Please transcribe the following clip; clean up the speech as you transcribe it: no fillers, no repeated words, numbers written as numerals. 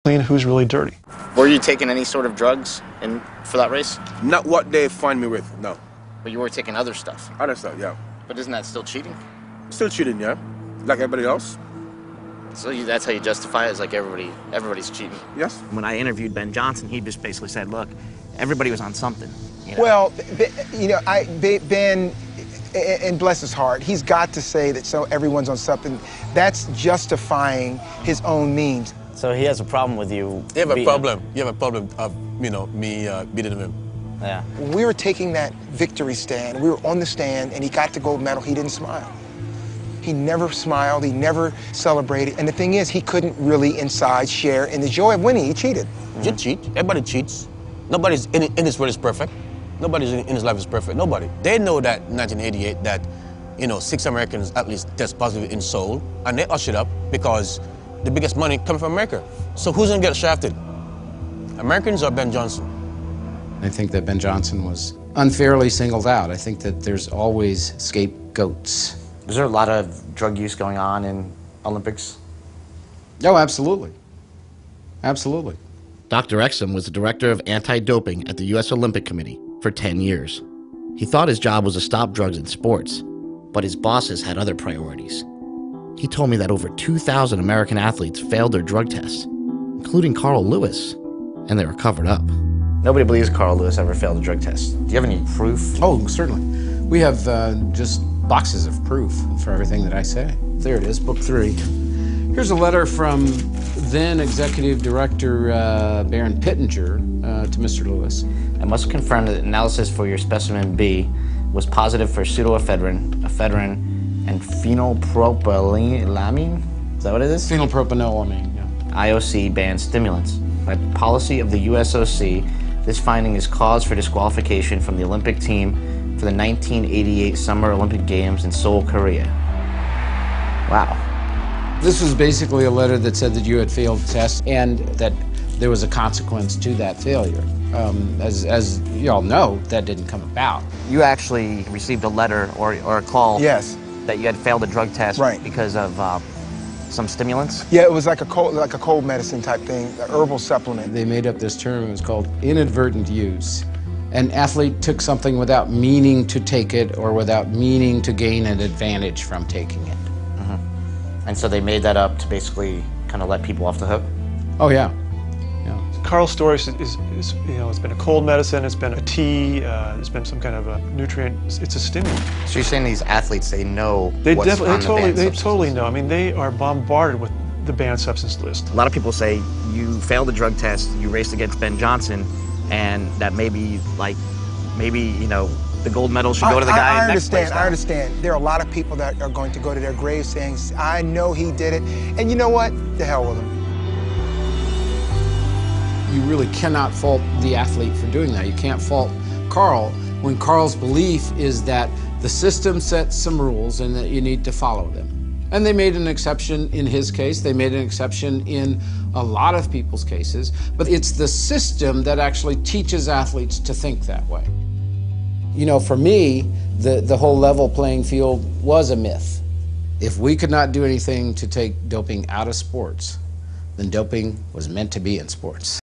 clean, who's really dirty. Were you taking any sort of drugs for that race? Not what they find me with, no. But you were taking other stuff? Other stuff, yeah. But isn't that still cheating? Still cheating, yeah. Like everybody else. So that's how you justify it? It's like everybody's cheating? Yes. When I interviewed Ben Johnson, he just basically said, look, everybody was on something. You know? Well, you know, Ben, and bless his heart, he's got to say that so everyone's on something. That's justifying his own means. So he has a problem with you. You have a problem. You have a problem of, you know, me beating him. Yeah. When we were taking that victory stand, we were on the stand, and he got the gold medal, he didn't smile. He never smiled, he never celebrated, and the thing is, he couldn't really inside share in the joy of winning. He cheated. You cheat. Everybody cheats. Nobody's in this world is perfect. Nobody's in his life is perfect. Nobody. They know that in 1988 that, you know, 6 Americans at least test positive in Seoul, and they ushered up because the biggest money comes from America. So who's gonna get shafted? Americans or Ben Johnson? I think that Ben Johnson was unfairly singled out. I think that there's always scapegoats. Is there a lot of drug use going on in Olympics? Oh, absolutely. Absolutely. Dr. Exum was the director of anti-doping at the U.S. Olympic Committee for 10 years. He thought his job was to stop drugs in sports, but his bosses had other priorities. He told me that over 2,000 American athletes failed their drug tests, including Carl Lewis, and they were covered up. Nobody believes Carl Lewis ever failed a drug test. Do you have any proof? Oh, certainly. We have just boxes of proof for everything that I say. There it is, book 3. Here's a letter from then Executive Director Baron Pittenger to Mr. Lewis. I must confirm that analysis for your specimen B was positive for pseudoephedrine, ephedrine, and phenylpropylamine. Is that what it is? Phenylpropanolamine, yeah. IOC bans stimulants. By policy of the USOC, this finding is cause for disqualification from the Olympic team for the 1988 Summer Olympic Games in Seoul, Korea. Wow. This was basically a letter that said that you had failed tests and that there was a consequence to that failure. As you all know, that didn't come about. You actually received a letter or a call Yes. that you had failed a drug test because of some stimulants? Yeah, it was like a cold medicine type thing, an herbal supplement. They made up this term, it was called inadvertent use. An athlete took something without meaning to take it or without meaning to gain an advantage from taking it. And so they made that up to basically kind of let people off the hook? Oh, yeah. Carl's story is you know, it's been a cold medicine, it's been a tea, it's been some kind of a nutrient. It's a stimulant. So you're saying these athletes, they know They what's on the banned totally substances? know. I mean, they are bombarded with the banned substance list. A lot of people say you failed a drug test, you raced against Ben Johnson, and that maybe, you know, the gold medal should go to the guy next place. I understand. There are a lot of people that are going to go to their graves saying, I know he did it. And you know what? The hell with him. You really cannot fault the athlete for doing that. You can't fault Carl when Carl's belief is that the system sets some rules and that you need to follow them. And they made an exception in his case. They made an exception in a lot of people's cases. But it's the system that actually teaches athletes to think that way. You know, for me, the whole level playing field was a myth. If we could not do anything to take doping out of sports, then doping was meant to be in sports.